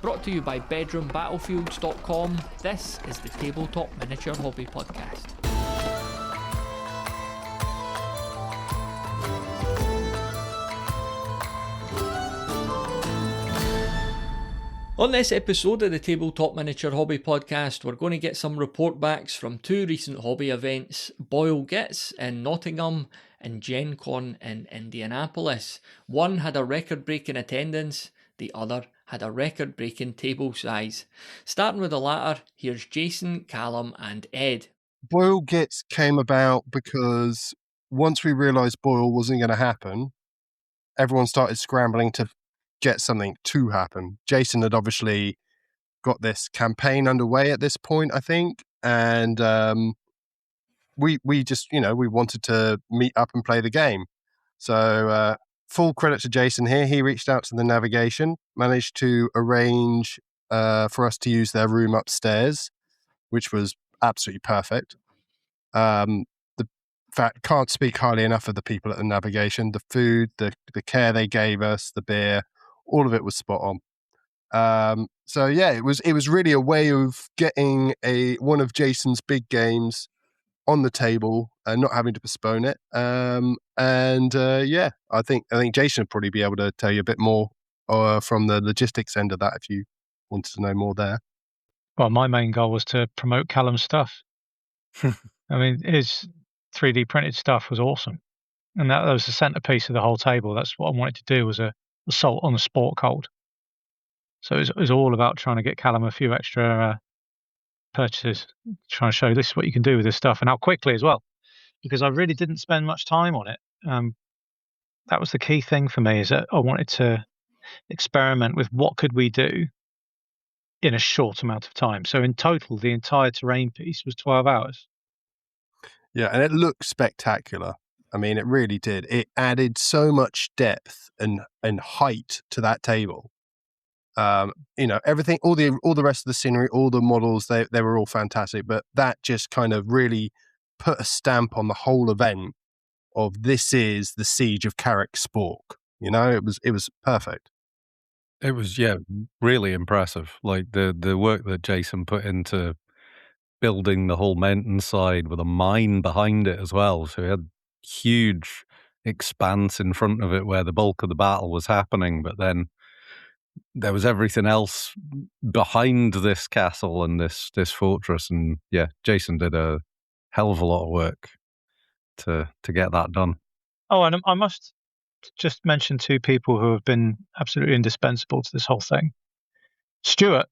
Brought to you by BedroomBattlefields.com, this is the Tabletop Miniature Hobby Podcast. On this episode of the Tabletop Miniature Hobby Podcast, we're going to get some report backs from two recent hobby events, BOYL Gits in Nottingham and GenCon in Indianapolis. One had a record-breaking attendance, the other had a record-breaking table size. Starting with the latter, here's Jason, Callum and Ed. BOYL Gits came about because once we realised BOYL wasn't going to happen, everyone started scrambling to get something to happen. Jason had obviously got this campaign underway at this point, I think, and we just, we wanted to meet up and play the game. So full credit to Jason here. He reached out to the navigation, managed to arrange for us to use their room upstairs, which was absolutely perfect. The fact, can't speak highly enough of the people at the navigation. The food, the care they gave us, the beer, all of it was spot on. So yeah, it was really a way of getting one of Jason's big games on the table and not having to postpone it. Yeah, I think Jason would probably be able to tell you a bit more from the logistics end of that if you wanted to know more there. Well, my main goal was to promote Callum's stuff. I mean, his 3D printed stuff was awesome, and that was the centerpiece of the whole table. That's what I wanted to do, was a assault on the sport cult. So it was all about trying to get Callum a few extra purchases, trying to show this is what you can do with this stuff and how quickly as well, because I really didn't spend much time on it. That was the key thing for me, is that I wanted to experiment with what could we do in a short amount of time. So in total, the entire terrain piece was 12 hours. Yeah, and it looked spectacular. I mean, it really did. It added so much depth and height to that table. Everything, all the rest of the scenery, all the models, they were all fantastic. But that just kind of really put a stamp on the whole event of this is the Siege of Carrick Spork. It was perfect. It was, really impressive. Like the work that Jason put into building the whole mountainside with a mine behind it as well. So he had huge expanse in front of it where the bulk of the battle was happening, but then there was everything else behind this castle and this fortress. And yeah, Jason did a hell of a lot of work to get that done. Oh, and I must just mention two people who have been absolutely indispensable to this whole thing. Stuart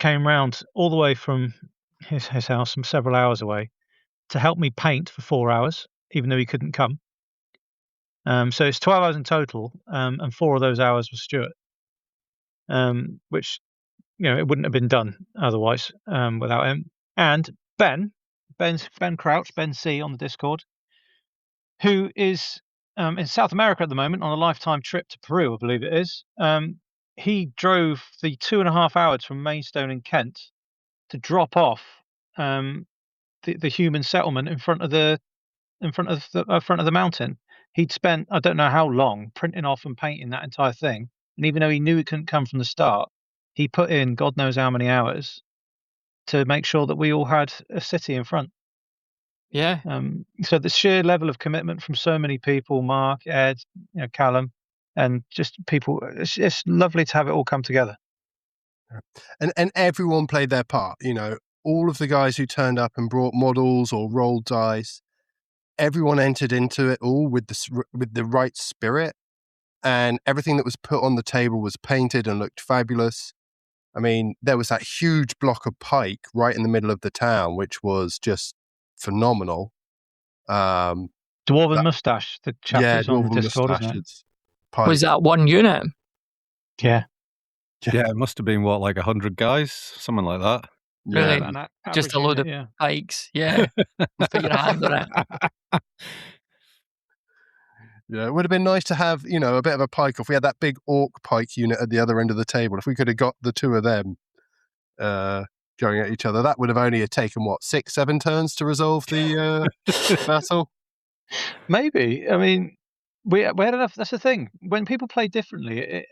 came round all the way from his house, from several hours away, to help me paint for 4 hours, even though he couldn't come. So it's 12 hours in total, and 4 of those hours was Stuart. Which, it wouldn't have been done otherwise without him. And Ben Crouch, Ben C on the Discord, who is in South America at the moment on a lifetime trip to Peru, I believe it is. He drove the 2.5 hours from Maidstone in Kent to drop off the human settlement in front of the mountain. He'd spent, I don't know how long, printing off and painting that entire thing. And even though he knew it couldn't come from the start, he put in God knows how many hours to make sure that we all had a city in front. Yeah. So the sheer level of commitment from so many people, Mark, Ed, Callum, and just people, it's lovely to have it all come together. And everyone played their part. All of the guys who turned up and brought models or rolled dice, everyone entered into it all with the right spirit. And everything that was put on the table was painted and looked fabulous. I mean, there was that huge block of pike right in the middle of the town, which was just phenomenal. Dwarven Moustache, the chap who's on the Discord, isn't it? Was that one unit? Yeah. Yeah, it must have been, 100 guys? Something like that. Really? Yeah, just a load of pikes. Yeah. Put your hand on it. Yeah, it would have been nice to have, a bit of a pike. If we had that big orc pike unit at the other end of the table, if we could have got the two of them going at each other, that would have only taken, 6-7 turns to resolve the battle? Maybe. I mean, we had enough. That's the thing. When people play differently,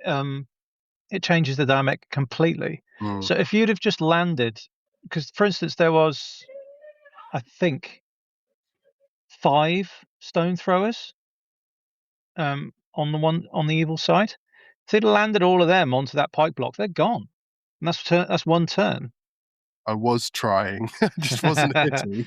it changes the dynamic completely. So if you'd have just landed, because for instance there was, I think, 5 stone throwers on the evil side. If they'd landed all of them onto that pike block, they're gone. And that's one turn. I was trying, just wasn't hitting.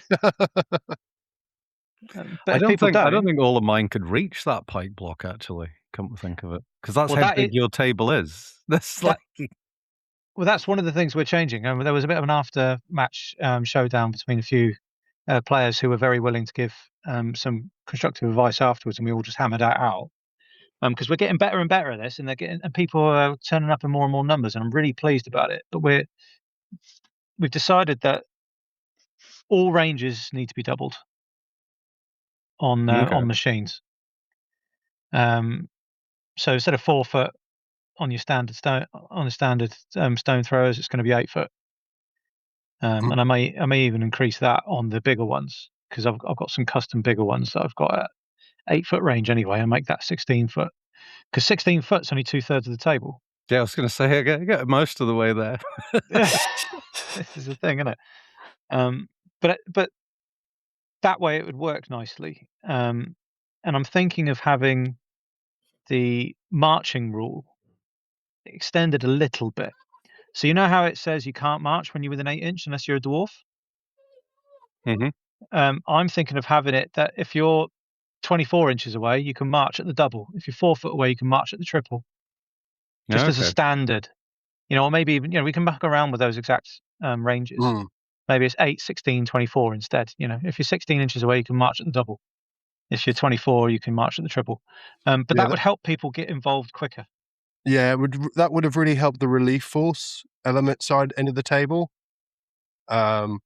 But if people I don't think all of mine could reach that pike block, actually, come to think of it. Because that's how big your table is. Well, that's one of the things we're changing. There was a bit of an after-match showdown between a few players who were very willing to give some constructive advice afterwards, and we all just hammered that out. Because we're getting better and better at this, and people are turning up in more and more numbers, and I'm really pleased about it. But we've decided that all ranges need to be doubled on machines. So instead of 4 foot on your standard stone throwers, it's going to be 8 foot. And I may even increase that on the bigger ones, because I've got some custom bigger ones that I've got at 8 foot range anyway, and make that 16 foot. Because 16 foot's only 2/3 of the table. Yeah, I was going to say, I get most of the way there. This is the thing, isn't it? But that way it would work nicely. And I'm thinking of having the marching rule extended a little bit. So you know how it says you can't march when you're within 8 inch unless you're a dwarf? Mm-hmm. I'm thinking of having it that if you're 24 inches away, you can march at the double. If you're 4 foot away, you can march at the triple. Just as a standard. Or maybe even, we can back around with those exact ranges. Maybe it's 8, 16, 24 instead. If you're 16 inches away, you can march at the double. If you're 24, you can march at the triple. But that would help people get involved quicker. Yeah, that would have really helped the relief force element side end of the table. Because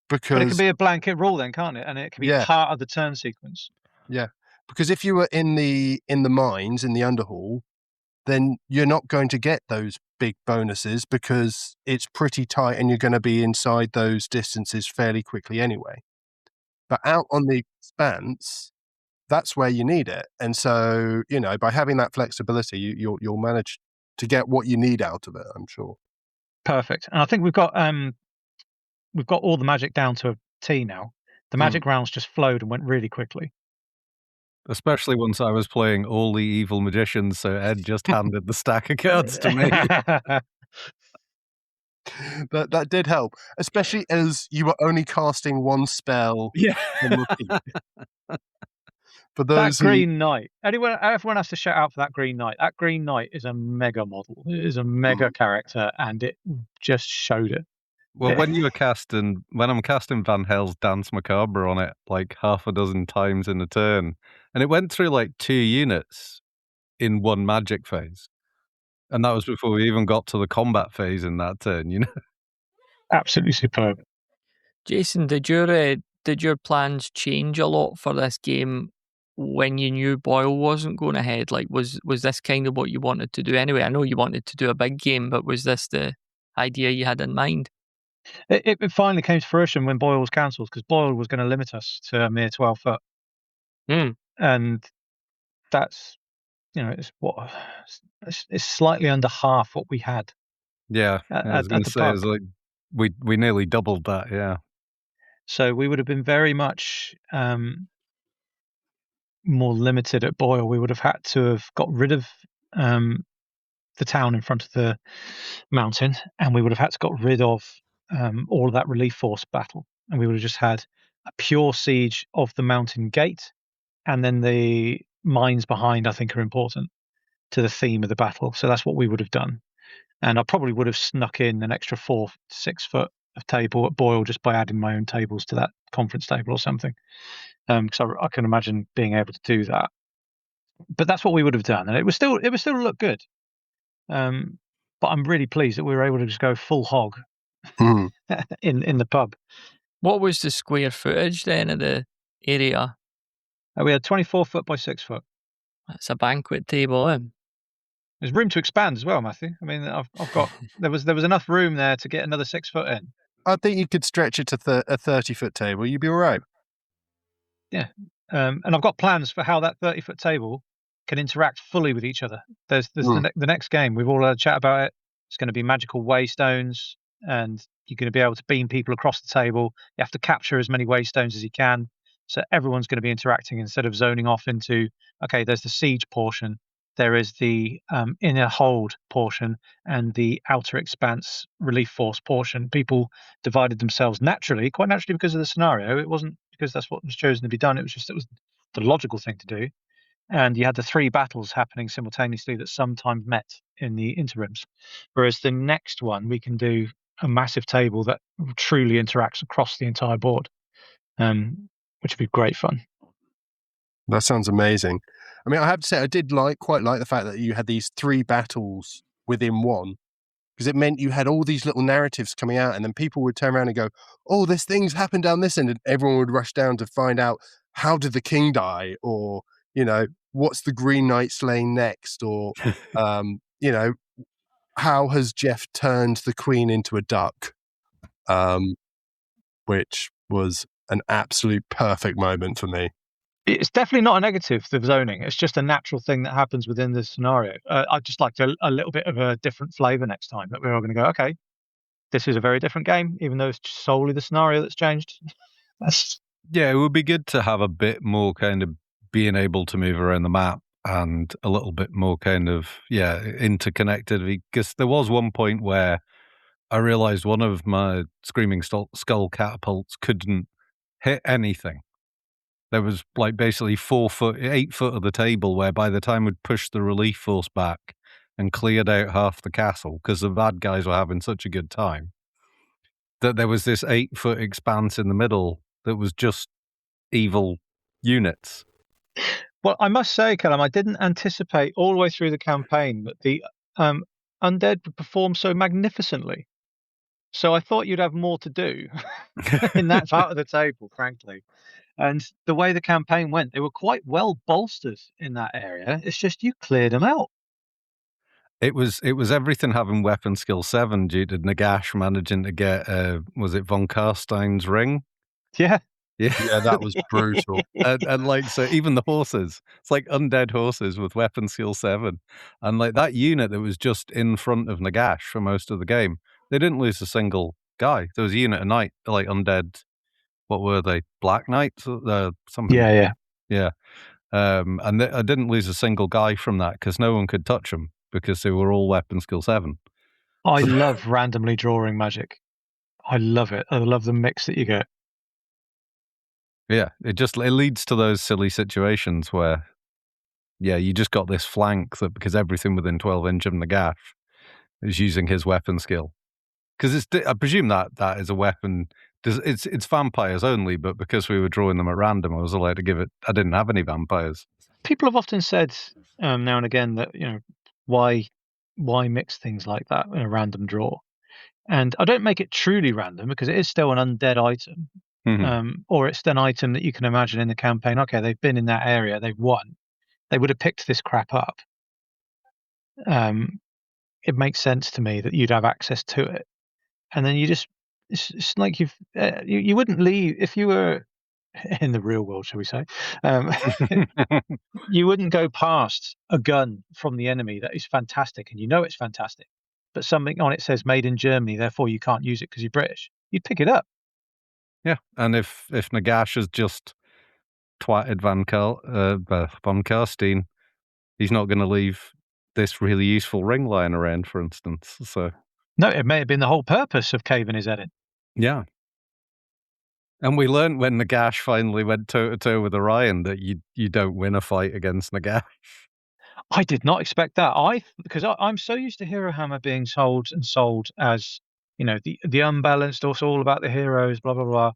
but it can be a blanket rule then, can't it? And it can be part of the turn sequence. Yeah, because if you were in the mines in the underhall, then you're not going to get those big bonuses because it's pretty tight and you're going to be inside those distances fairly quickly anyway. But out on the expanse, that's where you need it. And so, by having that flexibility, you'll manage to get what you need out of it, I'm sure. Perfect. And I think we've got all the magic down to a T now. The magic rounds just flowed and went really quickly. Especially once I was playing all the evil magicians, so Ed just handed the stack of cards to me. That did help, especially as you were only casting one spell. Yeah. For those that Green Knight. Everyone has to shout out for that Green Knight. That Green Knight is a mega model. It is a mega character, and it just showed it. Well, when I'm casting Van Hel's Dance Macabre on it like half a dozen times in a turn, and it went through like 2 units in one magic phase. And that was before we even got to the combat phase in that turn, Absolutely superb. Jason, did your plans change a lot for this game when you knew BOYL wasn't going ahead? Like, was this kind of what you wanted to do anyway? I know you wanted to do a big game, but was this the idea you had in mind? It finally came to fruition when BOYL was cancelled, because BOYL was going to limit us to a mere 12 foot. And that's, it's slightly under half what we had. Yeah, I was going to say, it's like we nearly doubled that, yeah. So we would have been very much more limited at BOYL. We would have had to have got rid of the town in front of the mountain, and we would have had to got rid of all of that relief force battle, and we would have just had a pure siege of the mountain gate, and then the mines behind, I think, are important to the theme of the battle. So that's what we would have done. And I probably would have snuck in an extra 4 to 6 foot of table at BOYL just by adding my own tables to that conference table or something. Because I can imagine being able to do that. But that's what we would have done, and it would still look good. But I'm really pleased that we were able to just go full hog in the pub. What was the square footage then of the area? We had 24 foot by 6 foot. That's a banquet table, There's room to expand as well, Matthew. I mean, I've got there was enough room there to get another 6 foot in. I think you could stretch it to a 30-foot table. You'd be all right. Yeah, and I've got plans for how that 30-foot table can interact fully with each other. There's the next game. We've all had a chat about it. It's going to be magical waystones, and you're going to be able to beam people across the table. You have to capture as many waystones as you can. So everyone's going to be interacting instead of zoning off into, okay, there's the siege portion, there is the inner hold portion, and the outer expanse relief force portion. People divided themselves naturally, quite naturally because of the scenario. It wasn't because that's what was chosen to be done. It was the logical thing to do. And you had the 3 battles happening simultaneously that sometimes met in the interims. Whereas the next one, we can do a massive table that truly interacts across the entire board, which would be great fun. That sounds amazing. I mean, I have to say, I did quite like the fact that you had these 3 battles within one, because it meant you had all these little narratives coming out, and then people would turn around and go, "Oh, this thing's happened down this end," and everyone would rush down to find out, how did the king die, or what's the Green Knight slain next, or how has Jeff turned the queen into a duck, which was an absolute perfect moment for me. It's definitely not a negative, the zoning. It's just a natural thing that happens within the scenario. I'd just like a little bit of a different flavor next time, that we're all going to go, okay, this is a very different game, even though it's solely the scenario that's changed. Yeah, it would be good to have a bit more kind of being able to move around the map and a little bit more kind of, interconnected. Because there was one point where I realized one of my Screaming Skull catapults couldn't hit anything. There was like basically 8 foot of the table where by the time we'd pushed the relief force back and cleared out half the castle, because the bad guys were having such a good time, that there was this 8 foot expanse in the middle that was just evil units. Well, I must say, Callum, I didn't anticipate all the way through the campaign that the undead would perform so magnificently. So I thought you'd have more to do in that part of the table, frankly. And the way the campaign went, they were quite well bolstered in that area. It's just you cleared them out. It was everything having weapon skill 7 due to Nagash managing to get was it von Karstein's ring? Yeah. Yeah, that was brutal. and like, so even the horses, it's like undead horses with weapon skill 7, and like that unit that was just in front of Nagash for most of the game, they didn't lose a single guy. There was a unit of night, like undead. What were they? Black Knights? Something. Yeah. And I didn't lose a single guy from that because no one could touch them because they were all weapon skill 7. I love randomly drawing magic. I love it. I love the mix that you get. Yeah, it leads to those silly situations where, you just got this flank that because everything within 12 inch of Nagash is using his weapon skill. Because I presume that is a weapon. It's vampires only, but because we were drawing them at random, I was allowed to give it. I didn't have any vampires. People have often said now and again that why mix things like that in a random draw, and I don't make it truly random because it is still an undead item, or it's an item that you can imagine in the campaign. Okay, they've been in that area, they've won, they would have picked this crap up. It makes sense to me that you'd have access to it. And then it's like you wouldn't leave if you were in the real world, shall we say? You wouldn't go past a gun from the enemy that is fantastic, and it's fantastic, but something on it says "Made in Germany," therefore you can't use it because you're British. You'd pick it up. Yeah, and if Nagash has just twatted von Karstein, he's not going to leave this really useful ring lying around, for instance. So. No, it may have been the whole purpose of caving his head in. Yeah. And we learned when Nagash finally went toe-to-toe with Orion that you don't win a fight against Nagash. I did not expect that. Because I'm so used to Hero Hammer being sold as, the unbalanced, also all about the heroes, blah, blah, blah.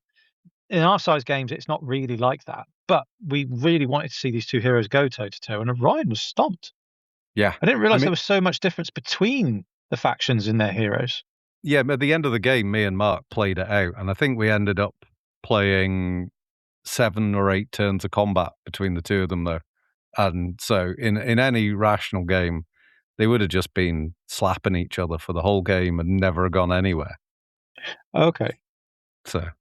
In our size games, it's not really like that. But we really wanted to see these two heroes go toe-to-toe, and Orion was stomped. Yeah. I didn't realize there was so much difference between the factions and their heroes. Yeah, but at the end of the game, me and Mark played it out, and I think we ended up playing 7 or 8 turns of combat between the two of them, though. And so in any rational game, they would have just been slapping each other for the whole game and never gone anywhere. Okay. So.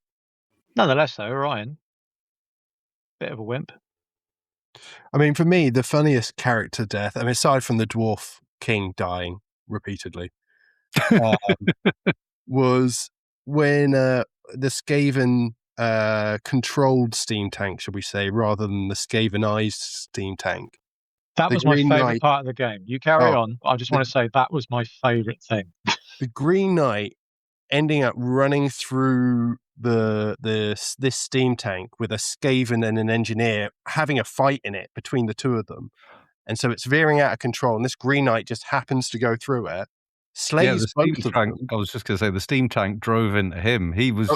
Nonetheless, though, Orion, bit of a wimp. I mean, for me, the funniest character death, aside from the Dwarf King dying repeatedly, was when the Skaven controlled steam tank, shall we say, rather than the Skavenized steam tank. That The was my Green favourite Knight- part of the game. You carry on. I just want to say that was my favourite thing. The Green Knight ending up running through this steam tank with a Skaven and an engineer having a fight in it between the two of them. And so it's veering out of control, and this Green Knight just happens to go through it, slays the steam both of tank. them. I was just going to say the steam tank drove into him. He was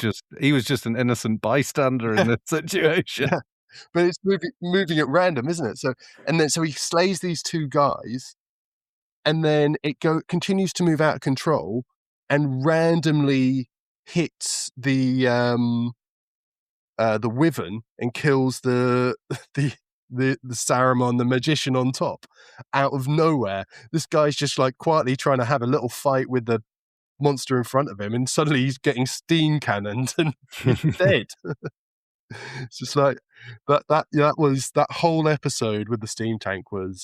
just an innocent bystander in this situation. Yeah. But it's moving at random, isn't it? So he slays these two guys, and then it continues to move out of control and randomly hits the Wyvern and kills the Saruman, the magician on top, out of nowhere. This guy's just like quietly trying to have a little fight with the monster in front of him, and suddenly he's getting steam cannoned and he's dead. It's just like that whole episode with the steam tank was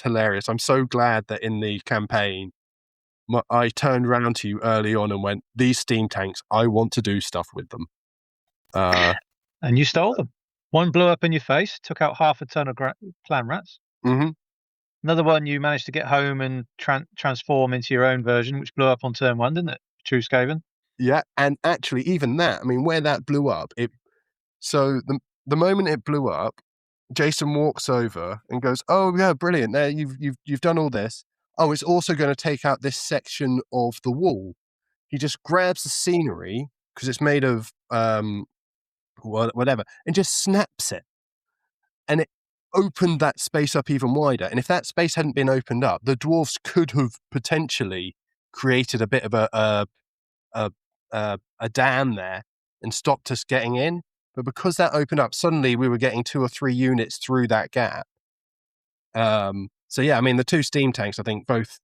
hilarious. I'm so glad that in the campaign I turned around to you early on and went, these steam tanks, I want to do stuff with them. And you stole them. One blew up in your face, took out half a ton of clan rats. Mm-hmm. Another one you managed to get home and transform into your own version, which blew up on turn 1, didn't it? True Skaven. Yeah, and actually, even that, I mean, where that blew up, so the moment it blew up, Jason walks over and goes, "Oh yeah, brilliant! There, you've done all this. Oh, it's also going to take out this section of the wall." He just grabs the scenery because it's made of whatever, and just snaps it, and it opened that space up even wider. And if that space hadn't been opened up, the dwarves could have potentially created a bit of a dam there and stopped us getting in. But because that opened up, suddenly we were getting 2 or 3 units through that gap. So yeah, I mean, the 2 steam tanks, I think both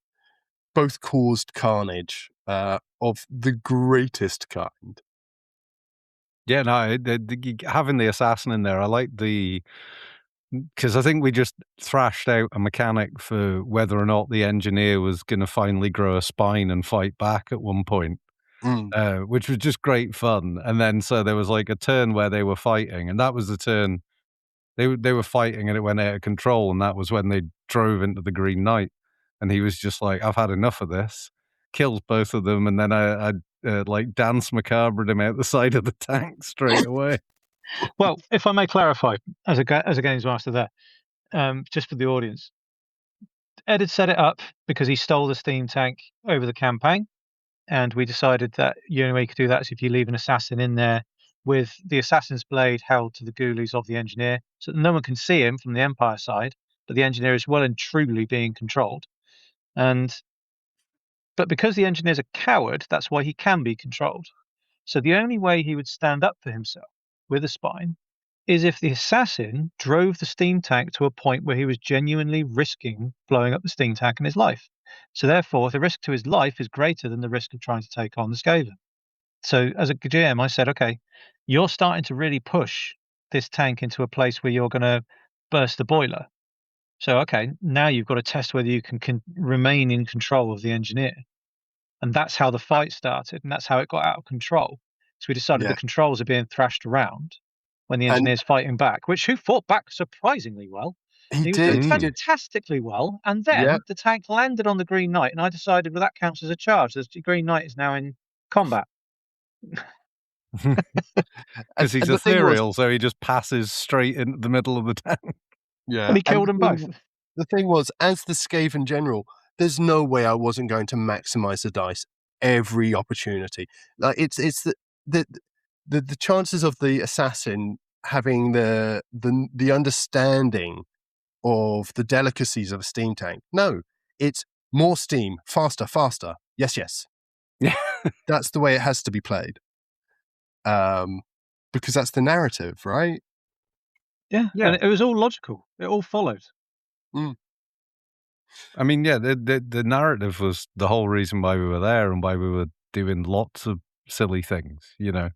caused carnage of the greatest kind. Yeah, no, having the assassin in there, I like because I think we just thrashed out a mechanic for whether or not the engineer was going to finally grow a spine and fight back at one point. Which was just great fun. And then so there was like a turn where they were fighting, and that was the turn they were fighting, and it went out of control, and that was when they drove into the Green Knight, and he was just like, "I've had enough of this." Kills both of them, and then I like dance macabre him out the side of the tank straight away. Well, if I may clarify, as a games master there, just for the audience, Ed had set it up because he stole the steam tank over the campaign. And we decided that the only way you could do that is if you leave an assassin in there with the assassin's blade held to the ghoulies of the engineer, so that no one can see him from the Empire side, but the engineer is well and truly being controlled. But because the engineer's a coward, that's why he can be controlled. So the only way he would stand up for himself with a spine is if the assassin drove the steam tank to a point where he was genuinely risking blowing up the steam tank in his life. So therefore, the risk to his life is greater than the risk of trying to take on the Skaven. So as a GM, I said, okay, you're starting to really push this tank into a place where you're going to burst the boiler. So, okay, now you've got to test whether you can remain in control of the engineer. And that's how the fight started, and that's how it got out of control. So we decided the controls are being thrashed around when the engineer's fighting back, who fought back surprisingly well. He was doing fantastically well, and then the tank landed on the Green Knight, and I decided, well, that counts as a charge. The Green Knight is now in combat. Because he's ethereal, so he just passes straight into the middle of the tank. Yeah, and he killed them both. The thing was, as the Skaven general, there's no way I wasn't going to maximize the dice every opportunity. Like it's the chances of the assassin having the understanding of the delicacies of a steam tank. No, it's more steam, faster. Yes. Yeah, that's the way it has to be played. Because that's the narrative, right? Yeah. And it was all logical. It all followed. I mean, the narrative was the whole reason why we were there and why we were doing lots of silly things, you know.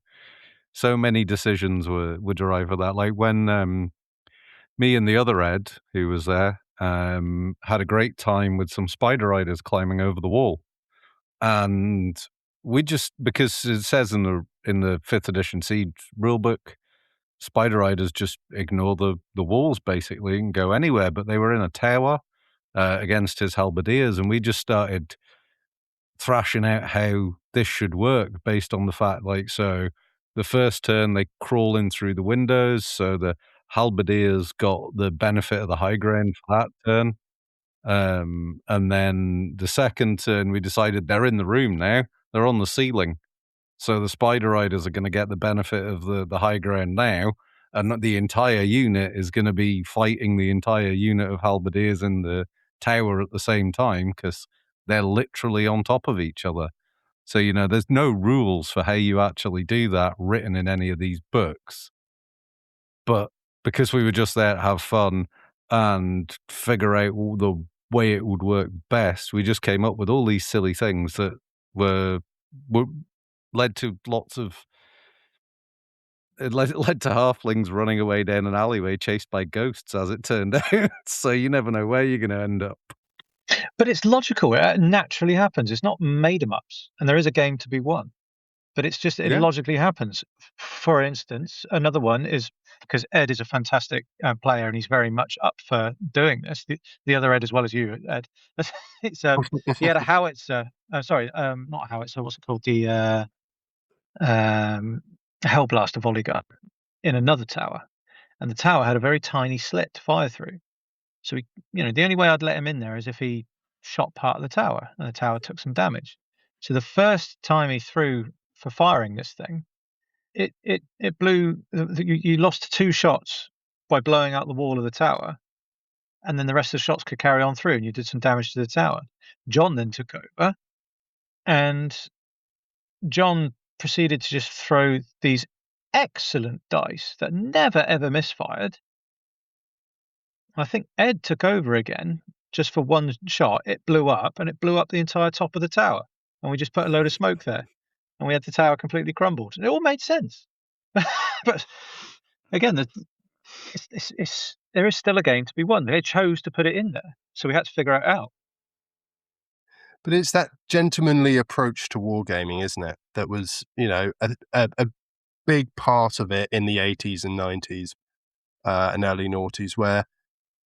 So many decisions were derived from that. Like when me and the other Ed, who was there, had a great time with some spider riders climbing over the wall. And we just, because it says in the 5th edition Siege rulebook, Spider Riders just ignore the walls basically and go anywhere. But they were in a tower against his halberdiers, and we just started thrashing out how this should work based on the fact, like, so the first turn they crawl in through the windows, so the halberdiers got the benefit of the high ground for that turn. And then the second turn, we decided they're in the room now. They're on the ceiling. So the Spider Riders are going to get the benefit of the high ground now, and the entire unit is going to be fighting the entire unit of halberdiers in the tower at the same time, because they're literally on top of each other. So, there's no rules for how you actually do that written in any of these books. But because we were just there to have fun and figure out the way it would work best, we just came up with all these silly things that were led to lots of... It led to halflings running away down an alleyway chased by ghosts, as it turned out. So you never know where you're going to end up. But it's logical. It naturally happens. It's not made-em-ups, and there is a game to be won. But it's just, it logically happens. For instance, another one is, because Ed is a fantastic player, and he's very much up for doing this. The other Ed, as well as you, Ed. It's he had a howitzer. Sorry, not a howitzer. What's it called? The Hellblaster volley gun in another tower, and the tower had a very tiny slit to fire through. So the only way I'd let him in there is if he shot part of the tower, and the tower took some damage. So the first time he threw for firing this thing, it blew. You lost 2 shots by blowing out the wall of the tower, and then the rest of the shots could carry on through, and you did some damage to the tower. John then took over, and John proceeded to just throw these excellent dice that never ever misfired. I think Ed took over again just for one shot. It blew up, and it blew up the entire top of the tower, and we just put a load of smoke there, and we had the tower completely crumbled. And it all made sense. But again, there is still a game to be won. They chose to put it in there, so we had to figure it out. But it's that gentlemanly approach to wargaming, isn't it? That was, a big part of it in the 80s and 90s and early noughties, where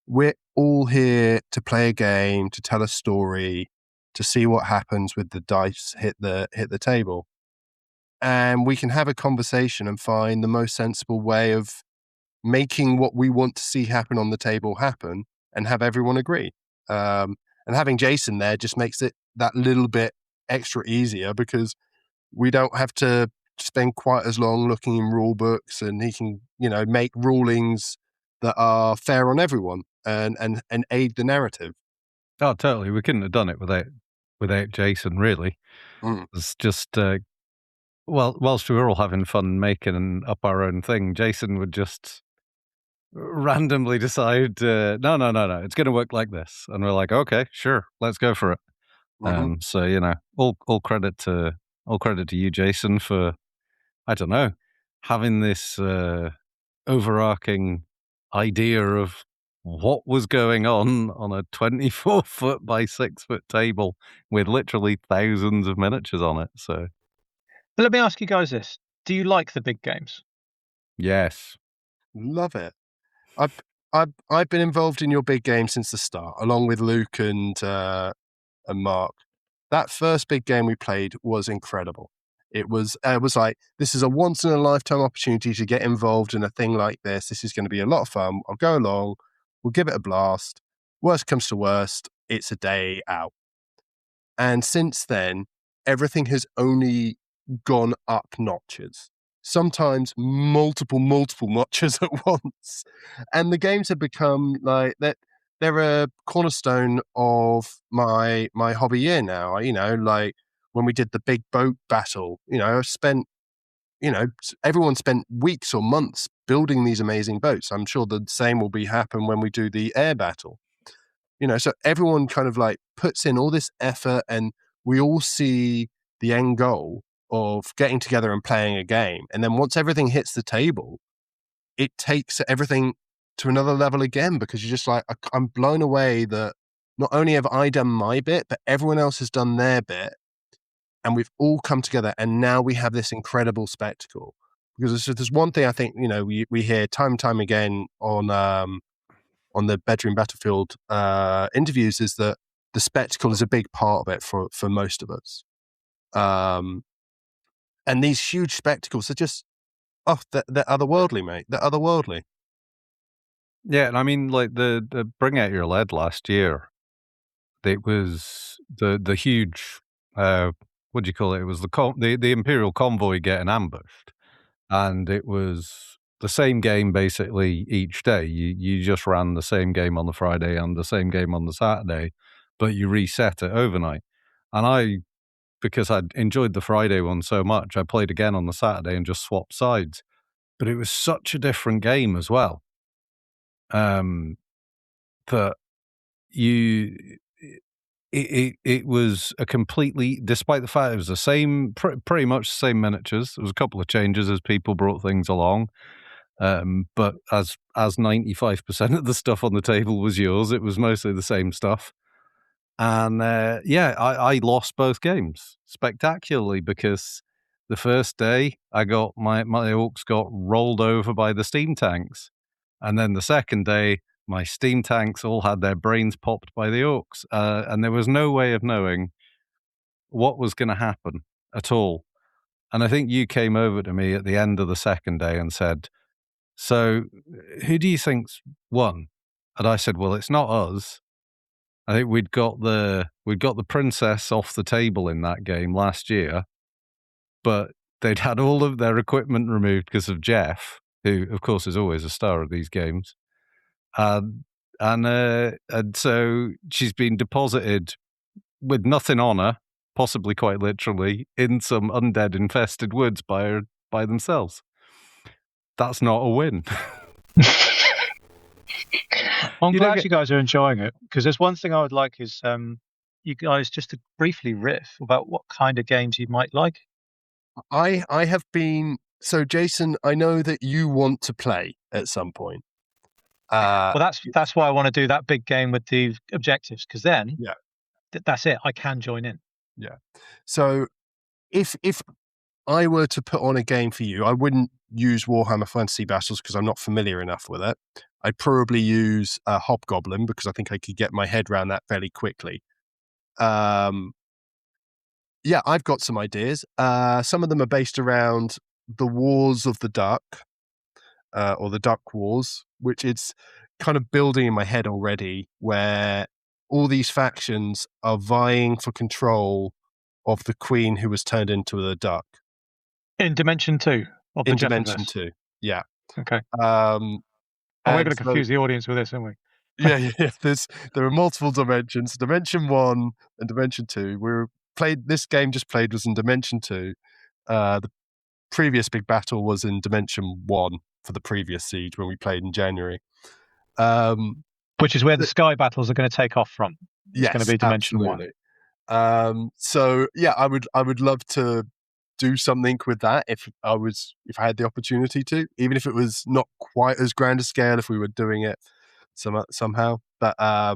we're all here to play a game, to tell a story, to see what happens with the dice hit the table. And we can have a conversation and find the most sensible way of making what we want to see happen on the table happen, and have everyone agree. And having Jason there just makes it that little bit extra easier, because we don't have to spend quite as long looking in rule books, and he can, make rulings that are fair on everyone and aid the narrative. Oh, totally. We couldn't have done it without Jason, really. It's just, whilst we were all having fun making up our own thing, Jason would just randomly decide, no, it's going to work like this. And we're like, okay, sure, let's go for it. So, all credit to you, Jason, for, I don't know, having this overarching idea of what was going on a 24-foot by 6-foot table with literally thousands of miniatures on it. So, but let me ask you guys this: do you like the big games? Yes, love it. I've been involved in your big game since the start, along with Luke and Mark. That first big game we played was incredible. It was like, this is a once in a lifetime opportunity to get involved in a thing like this. This is going to be a lot of fun. I'll go along. We'll give it a blast. Worst comes to worst, it's a day out. And since then, everything has only gone up notches. Sometimes multiple notches at once. And the games have become like that. They're a cornerstone of my hobby year now. Like when we did the big boat battle, everyone spent weeks or months building these amazing boats. I'm sure the same will happen when we do the air battle. So everyone kind of like puts in all this effort, and we all see the end goal of getting together and playing a game. And then once everything hits the table, it takes everything to another level again, because you're just like, I'm blown away that not only have I done my bit, but everyone else has done their bit. and we've all come together, and now we have this incredible spectacle. Because there's one thing I think, you know, we hear time and time again on the Bedroom Battlefield interviews, is that the spectacle is a big part of it for most of us. And these huge spectacles are just, they're otherworldly, mate. They're otherworldly. Yeah, and I mean, like the Bring Out Your Lead last year, it was the huge, what do you call it? It was the Imperial convoy getting ambushed, and it was the same game basically each day. You just ran the same game on the Friday and the same game on the Saturday, but you reset it overnight. And because I'd enjoyed the Friday one so much, I played again on the Saturday and just swapped sides. But it was such a different game as well. That it was a completely, despite the fact it was the same, pretty much the same miniatures. There was a couple of changes as people brought things along, but as 95% of the stuff on the table was yours, it was mostly the same stuff. And I lost both games spectacularly, because the first day I got my orcs got rolled over by the steam tanks, and then the second day my steam tanks all had their brains popped by the orcs, and there was no way of knowing what was going to happen at all. And I think you came over to me at the end of the second day and said, "So, who do you think's won?" And I said, "Well, it's not us. I think we'd got the princess off the table in that game last year, but they'd had all of their equipment removed because of Jeff, who, of course, is always a star of these games. And so she's been deposited with nothing on her, possibly quite literally, in some undead infested woods by themselves. That's not a win." I'm glad you guys are enjoying it, because there's one thing I would like is you guys just to briefly riff about what kind of games you might like. I have been, so Jason, I know that you want to play at some point. Well, that's why I want to do that big game with the objectives, because then that's it. I can join in. Yeah. So if I were to put on a game for you, I wouldn't use Warhammer Fantasy Battles because I'm not familiar enough with it. I'd probably use Hobgoblin, because I think I could get my head around that fairly quickly. Yeah, I've got some ideas. Some of them are based around the Wars of the Duck, or the Duck Wars, which it's kind of building in my head already, where all these factions are vying for control of the queen who was turned into a duck. In Dimension 2 of the in Dimension 2, yeah. Okay. We're going to confuse the audience with this, aren't we? Yeah. There are multiple dimensions. Dimension 1 and Dimension 2. This game just played was in Dimension 2. The previous big battle was in Dimension 1 for the previous siege when we played in January. Which is where the sky battles are going to take off from. It's going to be Dimension 1. So yeah, I would love to do something with that if I had the opportunity to, even if it was not quite as grand a scale, if we were doing it somehow. But I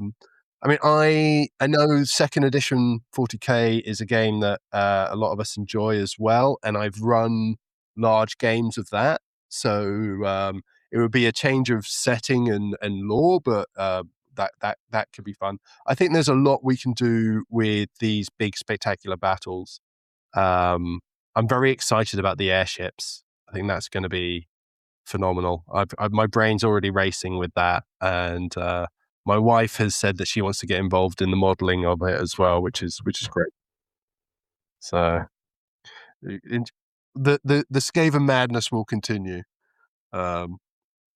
mean, I know second edition 40k is a game that a lot of us enjoy as well, and I've run large games of that, so it would be a change of setting and lore, but that could be fun. I think there's a lot we can do with these big spectacular battles. I'm very excited about the airships. I think that's going to be phenomenal. My brain's already racing with that, and my wife has said that she wants to get involved in the modeling of it as well, which is great. So the Skaven madness will continue. The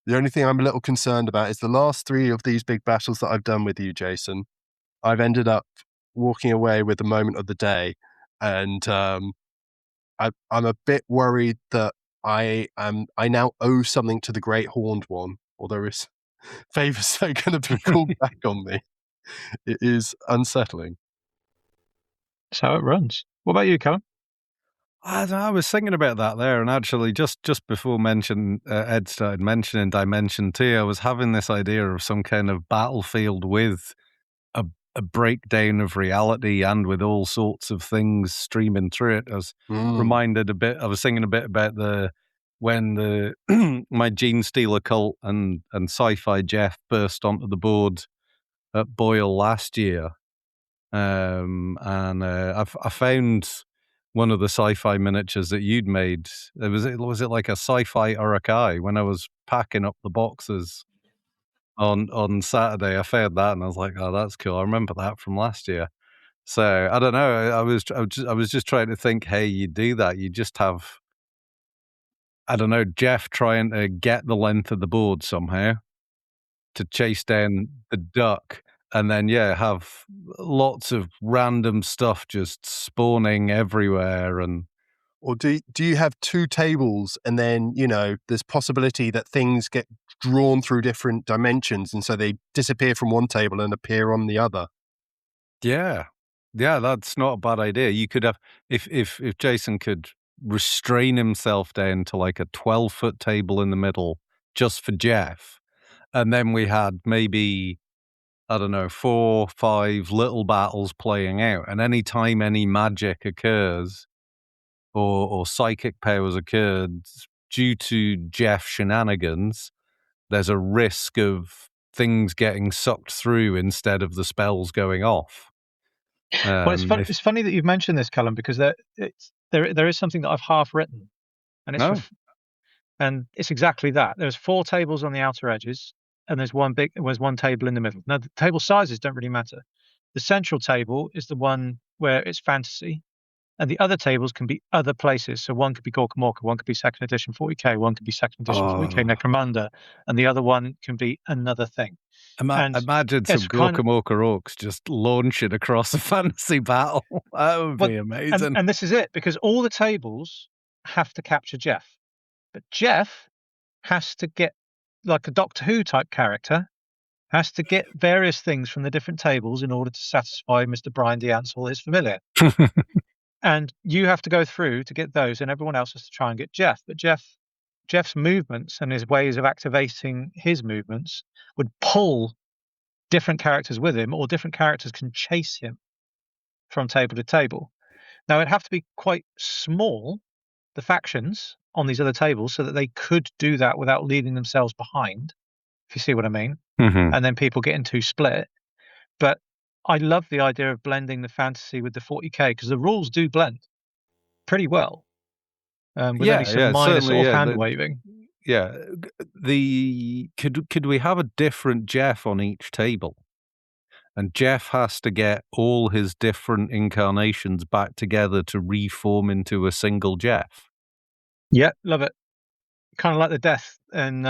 only thing I'm a little concerned about is the last 3 of these big battles that I've done with you, Jason. I've ended up walking away with the moment of the day, and I'm a bit worried that I now owe something to the Great Horned One, or there is favors that are going to be called back on me. It is unsettling. That's how it runs. What about you, Callum? I was thinking about that there, and actually, just before Ed started mentioning Dimension 2, I was having this idea of some kind of battlefield with a a breakdown of reality and with all sorts of things streaming through it. I was reminded a bit. I was thinking a bit about when my Gene Stealer cult and Sci-Fi Jeff burst onto the board at BOYL last year, and I found one of the sci-fi miniatures that you'd made. Was it like a sci-fi Urukai? When I was packing up the boxes on Saturday, I found that and I was like, oh, that's cool. I remember that from last year. So I don't know. I was just trying to think, hey, you do that. You just have, I don't know, Jeff trying to get the length of the board somehow to chase down the duck. And then, have lots of random stuff just spawning everywhere. Or do you have two tables and then, there's possibility that things get drawn through different dimensions and so they disappear from one table and appear on the other? Yeah, that's not a bad idea. You could have, if Jason could restrain himself down to like a 12-foot table in the middle just for Jeff, and then we had maybe, I don't know, 4 or 5 little battles playing out, and any time any magic occurs or psychic powers occurred due to Jeff shenanigans, there's a risk of things getting sucked through instead of the spells going off. Well, it's funny that you've mentioned this, Callum, because there is something that I've half written, and and it's exactly that. There's 4 tables on the outer edges, and there's one table in the middle. Now, the table sizes don't really matter. The central table is the one where it's fantasy, and the other tables can be other places. So one could be Gorkamorka, one could be second edition 40k, one could be second edition 40k Necromunda, and the other one can be another thing. Imagine some Gorkamorka orcs just launching across a fantasy battle. That would be amazing. And this is it, because all the tables have to capture Jeff. But Jeff has to get, like a Doctor Who type character, has to get various things from the different tables in order to satisfy Mr. Brian D. Ansell, his familiar. And you have to go through to get those, and everyone else has to try and get Jeff. But Jeff's movements and his ways of activating his movements would pull different characters with him, or different characters can chase him from table to table. Now, it'd have to be quite small, the factions on these other tables, so that they could do that without leaving themselves behind, if you see what I mean. Mm-hmm. And then people getting too split. But I love the idea of blending the fantasy with the 40k, because the rules do blend pretty well. With only some minor sort of hand waving. Yeah. Could we have a different Jeff on each table? And Jeff has to get all his different incarnations back together to reform into a single Jeff. Yeah, love it. Kind of like the death and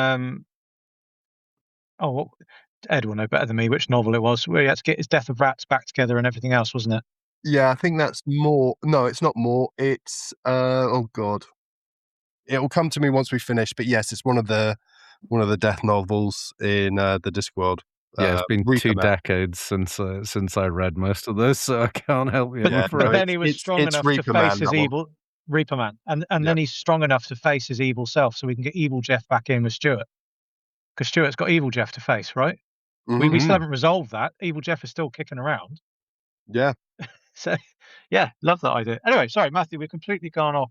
Ed will know better than me which novel it was, where he had to get his Death of Rats back together and everything else, wasn't it? Yeah, I think that's more. No, it's not more. It's oh god, it will come to me once we finish. But yes, it's one of the death novels in the Discworld. Yeah, it's been 2 decades since I read most of this, so I can't help you. But then he was strong enough to face his evil Reaper Man, and then he's strong enough to face his evil self, so we can get evil Jeff back in with Stuart, because Stuart's got evil Jeff to face, right? Mm-hmm. We still haven't resolved that. Evil Jeff is still kicking around. Yeah. So, yeah, love that idea. Anyway, sorry, Matthew, we've completely gone off.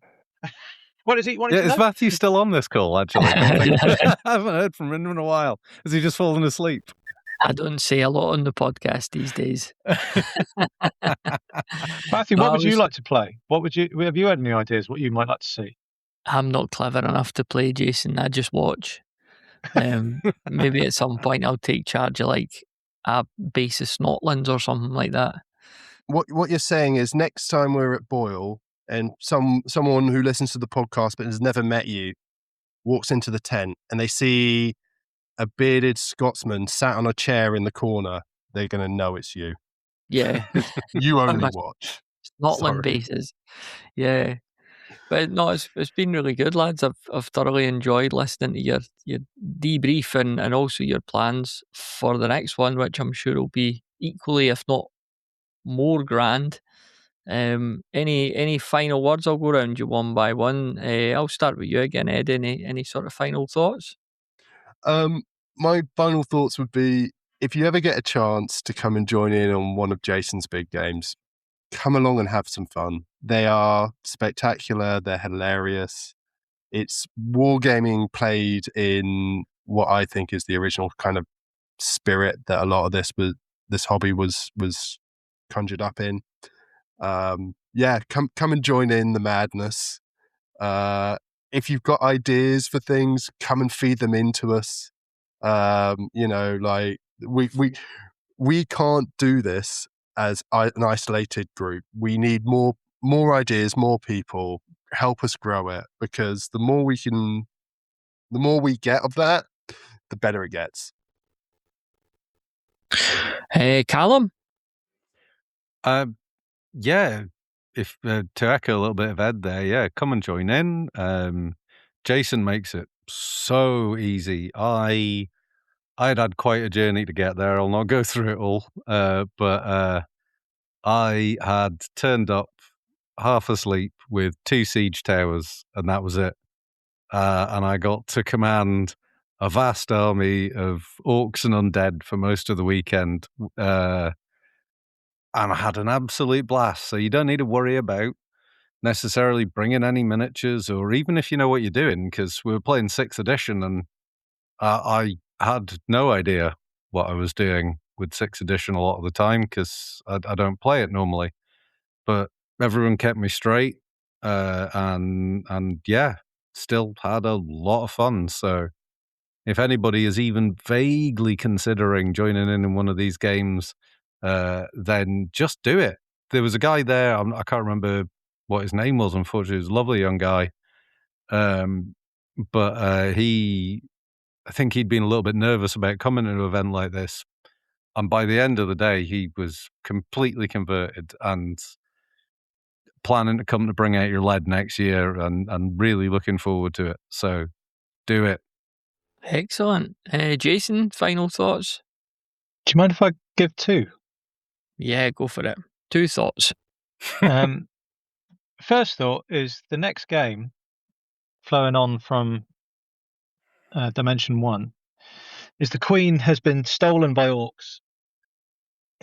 What is he? Is Matthew still on this call, actually? I haven't heard from him in a while. Has he just fallen asleep? I don't say a lot on the podcast these days. Matthew, what would you like to play? Have you had any ideas what you might like to see? I'm not clever enough to play, Jason. I just watch. Maybe at some point I'll take charge of like a base of Snotlands or something like that. What you're saying is, next time we're at BOYL and someone who listens to the podcast but has never met you walks into the tent and they see a bearded Scotsman sat on a chair in the corner, they're going to know it's you. Yeah. You only watch. Snotland bases. Yeah. But no, it's been really good, lads. I've thoroughly enjoyed listening to your debrief and also your plans for the next one, which I'm sure will be equally, if not more, grand. Any final words? I'll go around you one by one. I'll start with you again, Ed. Any sort of final thoughts? My final thoughts would be, if you ever get a chance to come and join in on one of Jason's big games, come along and have some fun. They are spectacular. They're hilarious. It's wargaming played in what I think is the original kind of spirit that a lot of this hobby was conjured up in. Yeah, come and join in the madness. If you've got ideas for things, come and feed them into us. You know, like we can't do this as an isolated group. We need more ideas, more people. Help us grow it, because the more we get of that, the better it gets. Hey, Callum? Yeah, if to echo a little bit of Ed there, yeah, come and join in. Jason makes it so easy. I'd had quite a journey to get there. I'll not go through it all, but I had turned up half asleep with 2 siege towers, and that was it. And I got to command a vast army of orcs and undead for most of the weekend. And I had an absolute blast. So you don't need to worry about necessarily bringing any miniatures, or even if you know what you're doing, because we were playing 6th edition, and I had no idea what I was doing with 6th edition a lot of the time, because I don't play it normally. But everyone kept me straight, and yeah, still had a lot of fun. So if anybody is even vaguely considering joining in one of these games, then just do it. There was a guy there, I can't remember what his name was, unfortunately. He was a lovely young guy. But I think he'd been a little bit nervous about coming to an event like this. And by the end of the day, he was completely converted and planning to come to Bring Out Your Lead next year, and really looking forward to it. So do it. Excellent. Jason, final thoughts? Do you mind if I give 2? Yeah, go for it. 2 thoughts. First thought is the next game, flowing on from Dimension 1, is the Queen has been stolen by orcs,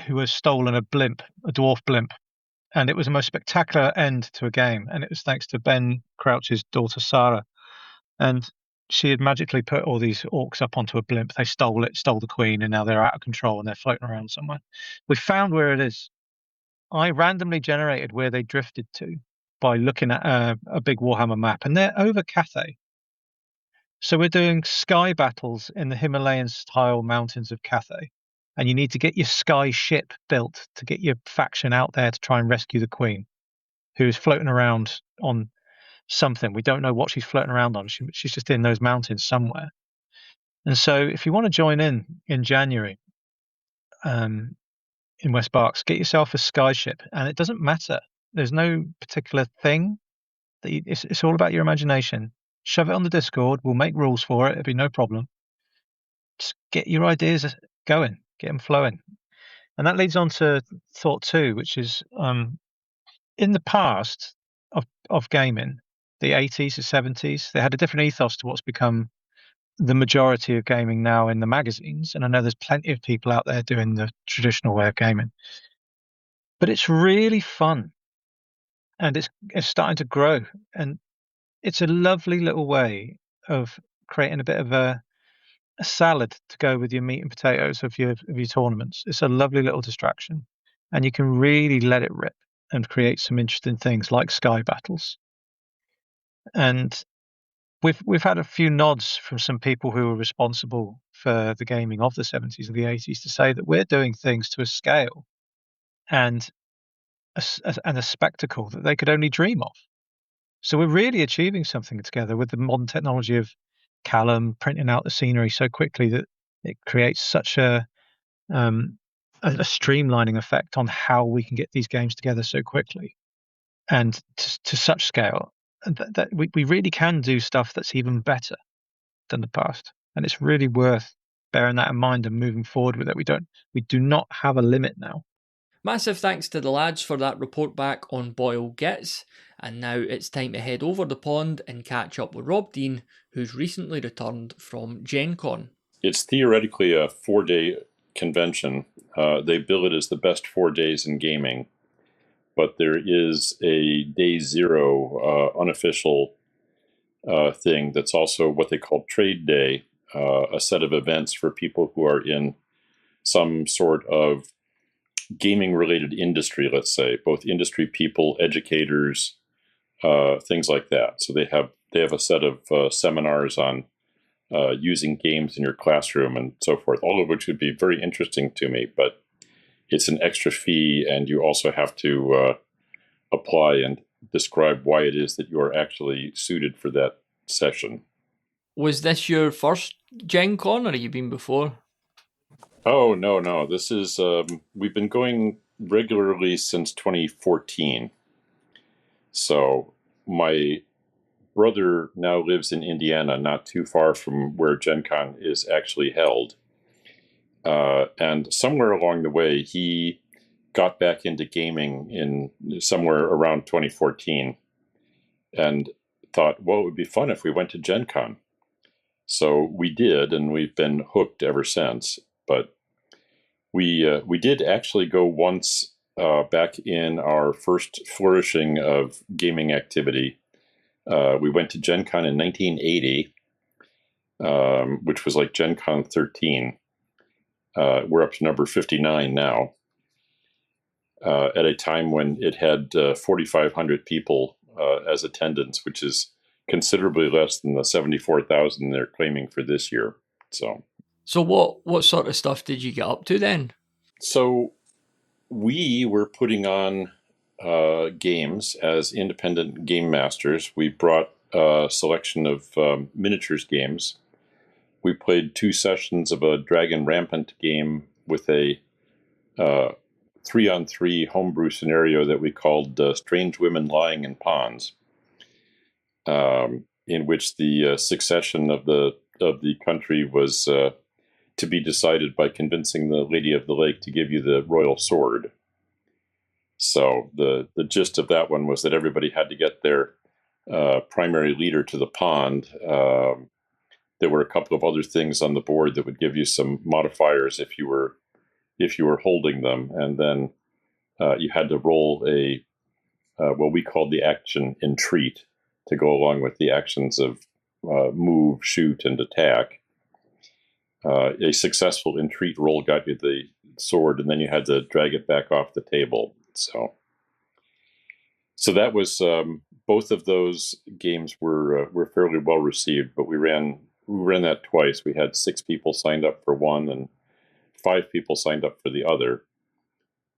who has stolen a dwarf blimp. And it was the most spectacular end to a game. And it was thanks to Ben Crouch's daughter, Sarah. And she had magically put all these orcs up onto a blimp. They stole the Queen, and now they're out of control and they're floating around somewhere. We found where it is. I randomly generated where they drifted to by looking at a big Warhammer map, and they're over Cathay. So we're doing sky battles in the Himalayan-style mountains of Cathay, and you need to get your sky ship built to get your faction out there to try and rescue the Queen, who is floating around on something. We don't know what she's floating around on. She's just in those mountains somewhere. And so if you want to join in January in West Berks, get yourself a sky ship, and it doesn't matter. There's no particular thing. It's all about your imagination. Shove it on the Discord. We'll make rules for it. It'll be no problem. Just get your ideas going. Get them flowing. And that leads on to thought 2, which is in the past of gaming, the 80s, the 70s, they had a different ethos to what's become the majority of gaming now in the magazines. And I know there's plenty of people out there doing the traditional way of gaming. But it's really fun. And it's starting to grow. And it's a lovely little way of creating a bit of a salad to go with your meat and potatoes of your tournaments. It's a lovely little distraction, and you can really let it rip and create some interesting things like sky battles. And we've had a few nods from some people who were responsible for the gaming of the 70s and the 80s to say that we're doing things to a scale and a spectacle that they could only dream of. So we're really achieving something together with the modern technology of Callum printing out the scenery so quickly that it creates such a streamlining effect on how we can get these games together so quickly and to such scale that we really can do stuff that's even better than the past. And it's really worth bearing that in mind and moving forward with it. We do not have a limit now. Massive thanks to the lads for that report back on BOYL Gits, and now it's time to head over the pond and catch up with Rob Dean, who's recently returned from GenCon. It's theoretically a 4-day convention. They bill it as the best 4 days in gaming, but there is a day zero unofficial thing that's also what they call Trade Day, a set of events for people who are in some sort of gaming-related industry, let's say, both industry people, educators, things like that. So they have a set of seminars on using games in your classroom and so forth, all of which would be very interesting to me, but it's an extra fee, and you also have to apply and describe why it is that you are actually suited for that session. Was this your first GenCon, or have you been before? Oh, no. This is, we've been going regularly since 2014. So my brother now lives in Indiana, not too far from where GenCon is actually held. And somewhere along the way, he got back into gaming in somewhere around 2014 and thought, well, it would be fun if we went to GenCon. So we did, and we've been hooked ever since. But we did actually go once back in our first flourishing of gaming activity. We went to GenCon in 1980, which was like GenCon 13. We're up to number 59 now, at a time when it had 4,500 people as attendance, which is considerably less than the 74,000 they're claiming for this year. So what sort of stuff did you get up to then? So we were putting on games as independent game masters. We brought a selection of miniatures games. We played 2 sessions of a Dragon Rampant game with a 3-on-3 homebrew scenario that we called Strange Women Lying in Ponds, in which the succession of the country was to be decided by convincing the Lady of the Lake to give you the royal sword. So the gist of that one was that everybody had to get their primary leader to the pond. There were a couple of other things on the board that would give you some modifiers if you were holding them, and then you had to roll a what we called the action entreat to go along with the actions of move, shoot, and attack. A successful entreat roll got you the sword, and then you had to drag it back off the table. So that was both of those games were fairly well received, but we ran that twice. We had 6 people signed up for one and 5 people signed up for the other.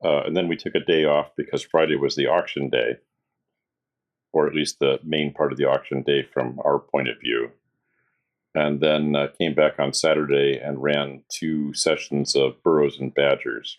And then we took a day off because Friday was the auction day, or at least the main part of the auction day from our point of view. And then came back on Saturday and ran 2 sessions of Burrows and Badgers.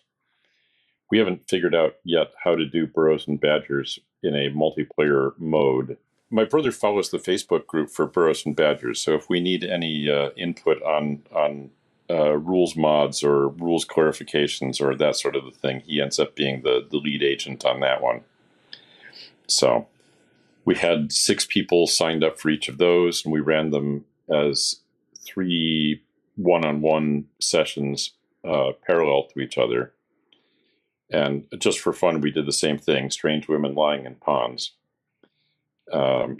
We haven't figured out yet how to do Burrows and Badgers in a multiplayer mode. My brother follows the Facebook group for Burrows and Badgers, so if we need any input on rules mods or rules clarifications or that sort of a thing, he ends up being the lead agent on that one. So we had 6 people signed up for each of those, and we ran them as 3 one-on-one sessions parallel to each other. And just for fun, we did the same thing, Strange Women Lying in Ponds.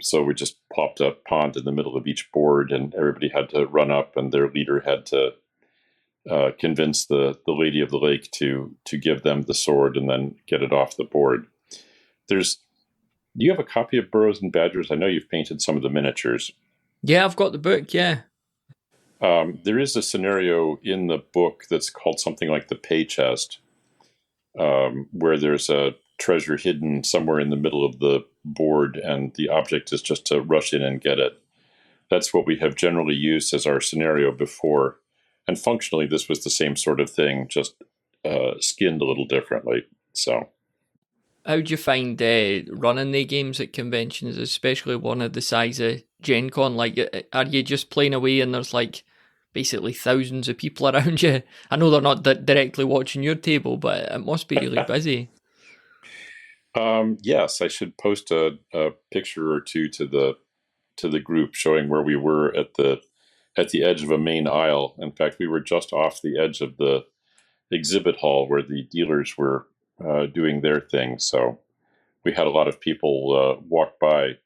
So we just popped a pond in the middle of each board, and everybody had to run up, and their leader had to convince the Lady of the Lake to give them the sword and then get it off the board. Do you have a copy of Burrows and Badgers? I know you've painted some of the miniatures. Yeah, I've got the book, yeah. There is a scenario in the book that's called something like the Pay Chest, where there's a treasure hidden somewhere in the middle of the board, and the object is just to rush in and get it. That's what we have generally used as our scenario before. And functionally, this was the same sort of thing, just skinned a little differently. So, how'd you find running the games at conventions, especially one of the size of GenCon? Like, are you just playing away and there's like basically thousands of people around you? I know they're not directly watching your table, but it must be really busy. Yes, I should post a picture or two to the group showing where we were at the edge of a main aisle. In fact, we were just off the edge of the exhibit hall where the dealers were doing their thing. So we had a lot of people walk by,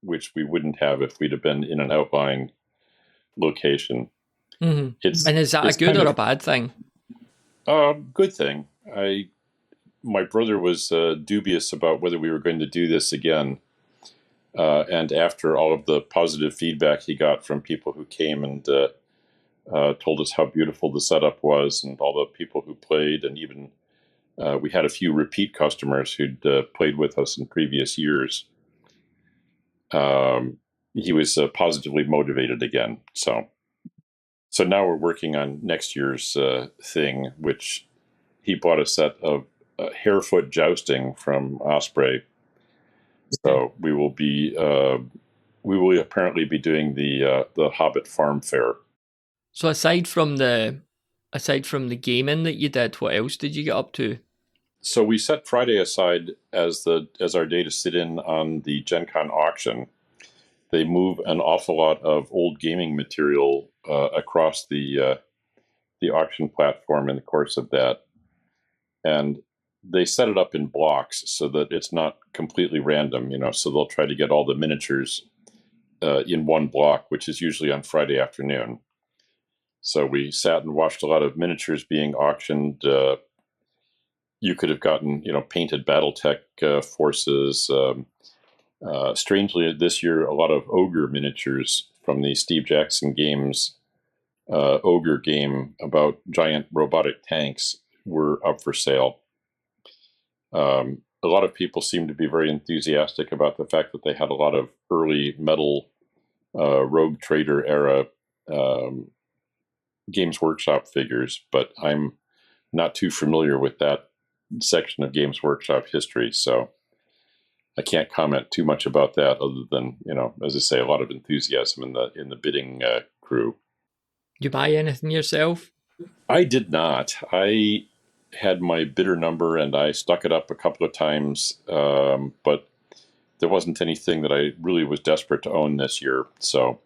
which we wouldn't have if we'd have been in an outlying location. And is that a good or a bad thing? Good thing. My brother was dubious about whether we were going to do this again. And after all of the positive feedback he got from people who came and told us how beautiful the setup was and all the people who played, and even we had a few repeat customers who'd played with us in previous years, he was positively motivated again. So now we're working on next year's thing, which he bought a set of harefoot jousting from Osprey. So we will apparently be doing the Hobbit Farm Fair. So aside from the gaming that you did, what else did you get up to? So we set Friday aside as our day to sit in on the GenCon auction. They move an awful lot of old gaming material across the auction platform in the course of that, and they set it up in blocks so that it's not completely random, so they'll try to get all the miniatures in one block, which is usually on Friday afternoon. So we sat and watched a lot of miniatures being auctioned. You could have gotten, painted BattleTech forces. Strangely, this year, a lot of Ogre miniatures from the Steve Jackson Games Ogre game about giant robotic tanks were up for sale. A lot of people seem to be very enthusiastic about the fact that they had a lot of early metal Rogue Trader era Games Workshop figures, but I'm not too familiar with that section of Games Workshop history, so I can't comment too much about that other than, as I say, a lot of enthusiasm in the bidding crew. You buy anything yourself? I did not. I had my bidder number and I stuck it up a couple of times, but there wasn't anything that I really was desperate to own this year. So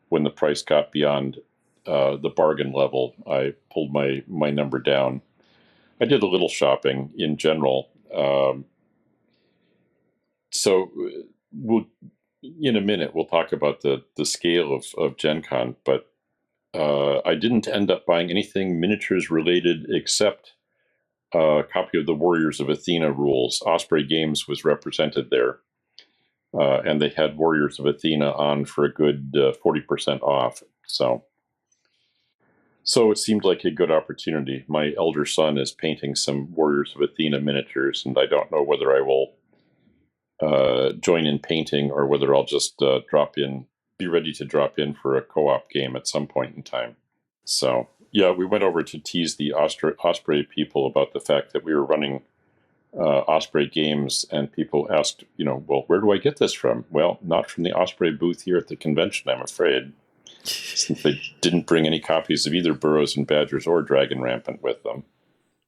when the price got beyond the bargain level, I pulled my number down. I did a little shopping in general. So in a minute, we'll talk about the scale of GenCon, but I didn't end up buying anything miniatures related except a copy of the Warriors of Athena rules. Osprey Games was represented there, and they had Warriors of Athena on for a good 40% off. So it seemed like a good opportunity. My elder son is painting some Warriors of Athena miniatures, and I don't know whether I will join in painting or whether I'll just be ready to drop in for a co-op game at some point in time. So yeah, we went over to tease the Osprey people about the fact that we were running Osprey Games, and people asked, well, where do I get this from? Well, not from the Osprey booth here at the convention, I'm afraid, since they didn't bring any copies of either Burrows and Badgers or Dragon Rampant with them.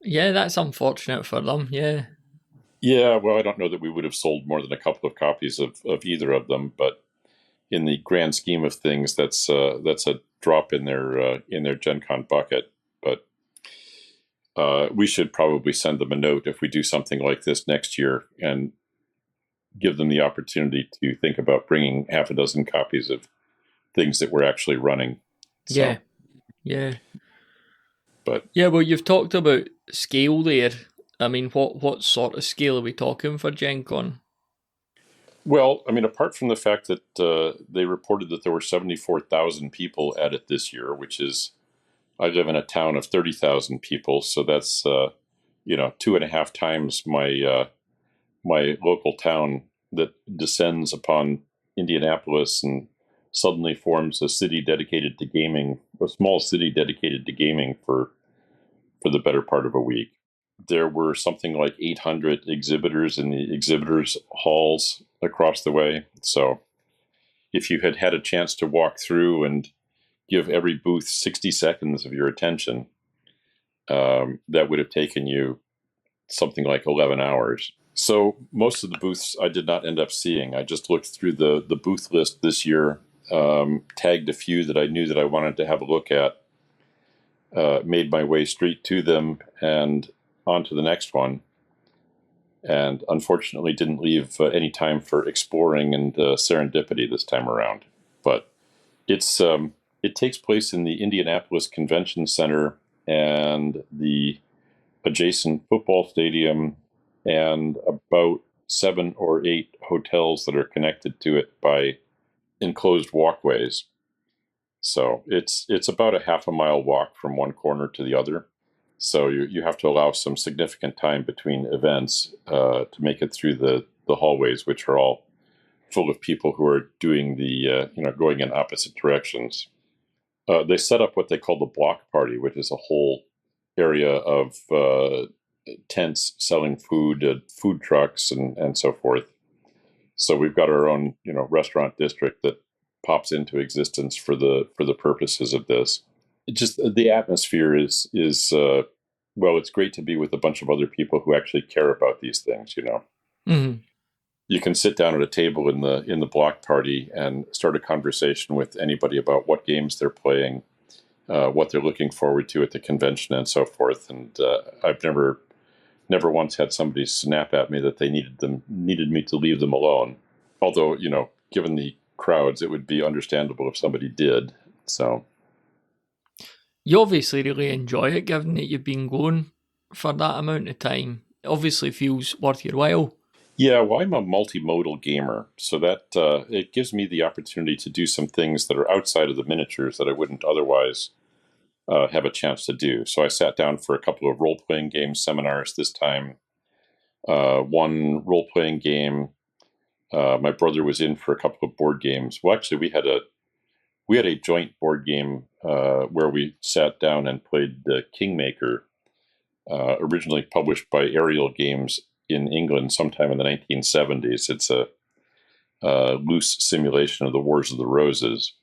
Yeah, that's unfortunate for them, yeah. Yeah, well, I don't know that we would have sold more than a couple of copies of either of them, but in the grand scheme of things, that's a drop in their GenCon bucket. But we should probably send them a note if we do something like this next year and give them the opportunity to think about bringing half a dozen copies of things that we're actually running. So, yeah. But yeah, well, you've talked about scale there. I mean, what sort of scale are we talking for GenCon? Well, I mean, apart from the fact that they reported that there were 74,000 people at it this year, which is, I live in a town of 30,000 people, so that's 2.5 times my local town that descends upon Indianapolis and suddenly forms a city dedicated to gaming, a small city dedicated to gaming for the better part of a week. There were something like 800 exhibitors in the exhibitors halls across the way. So if you had a chance to walk through and give every booth 60 seconds of your attention, that would have taken you something like 11 hours. So most of the booths I did not end up seeing. I just looked through the booth list this year, tagged a few that I knew that I wanted to have a look at. made my way straight to them and on to the next one. And unfortunately didn't leave any time for exploring and serendipity this time around. But it's it takes place in the Indianapolis Convention Center and the adjacent football stadium and about 7 or 8 hotels that are connected to it by enclosed walkways. So it's about a half a mile walk from one corner to the other. So you have to allow some significant time between events to make it through the hallways, which are all full of people who are doing the going in opposite directions. They set up what they call the block party, which is a whole area of tents selling food, food trucks, and so forth. So we've got our own restaurant district that pops into existence for the purposes of this. Just the atmosphere is well, it's great to be with a bunch of other people who actually care about these things. Mm-hmm. You can sit down at a table in the block party and start a conversation with anybody about what games they're playing, what they're looking forward to at the convention, and so forth. And I've never once had somebody snap at me that they needed me to leave them alone. Although, given the crowds, it would be understandable if somebody did. So you obviously really enjoy it, given that you've been going for that amount of time. It obviously feels worth your while. Yeah, well, I'm a multimodal gamer, so that it gives me the opportunity to do some things that are outside of the miniatures that I wouldn't otherwise have a chance to do. So I sat down for a couple of role-playing game seminars this time. One role-playing game. My brother was in for a couple of board games. Well, actually, we had a joint board game where we sat down and played the Kingmaker, originally published by Ariel Games in England sometime in the 1970s. It's a loose simulation of the Wars of the Roses.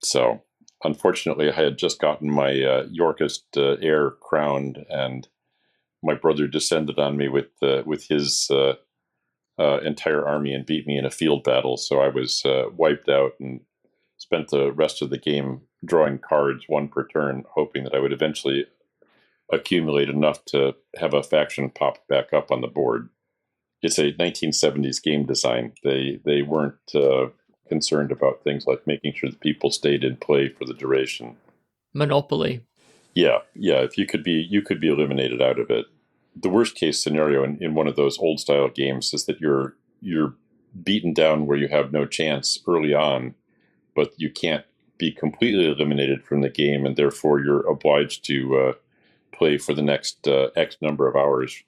So, unfortunately, I had just gotten my Yorkist heir crowned, and my brother descended on me with his entire army and beat me in a field battle. So I was wiped out and spent the rest of the game drawing cards, one per turn, hoping that I would eventually accumulate enough to have a faction pop back up on the board. It's a 1970s game design. They weren't concerned about things like making sure that people stayed in play for the duration. Monopoly. Yeah. If you could be eliminated out of it. The worst case scenario in one of those old style games is that you're beaten down where you have no chance early on, but you can't be completely eliminated from the game, and therefore you're obliged to play for the next X number of hours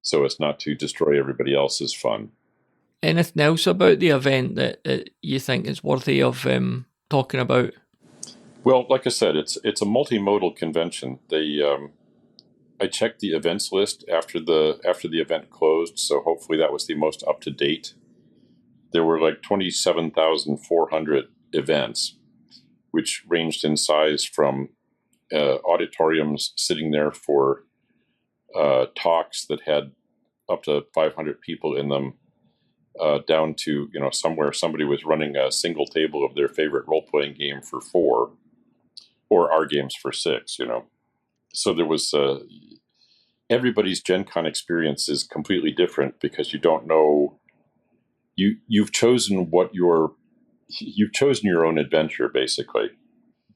so as not to destroy everybody else's fun. Anything else about the event that you think is worthy of talking about? Well, like I said, it's a multimodal convention. I checked the events list after the event closed, so hopefully that was the most up to date. There were like 27,400 events, which ranged in size from auditoriums sitting there for talks that had up to 500 people in them, down to somewhere somebody was running a single table of their favorite role-playing game for 4, or our games for 6. So there was everybody's GenCon experience is completely different because you don't know. You've chosen your own adventure, basically.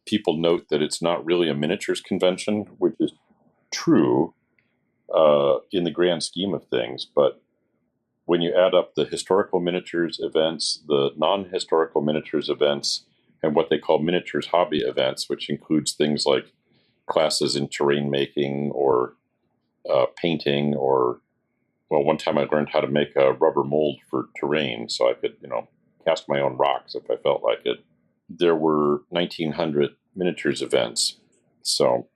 People note that it's not really a miniatures convention, which is true in the grand scheme of things. But when you add up the historical miniatures events, the non-historical miniatures events, and what they call miniatures hobby events, which includes things like classes in terrain making or painting, or, well, one time I learned how to make a rubber mold for terrain so I could, cast my own rocks if I felt like it. There were 1,900 miniatures events. So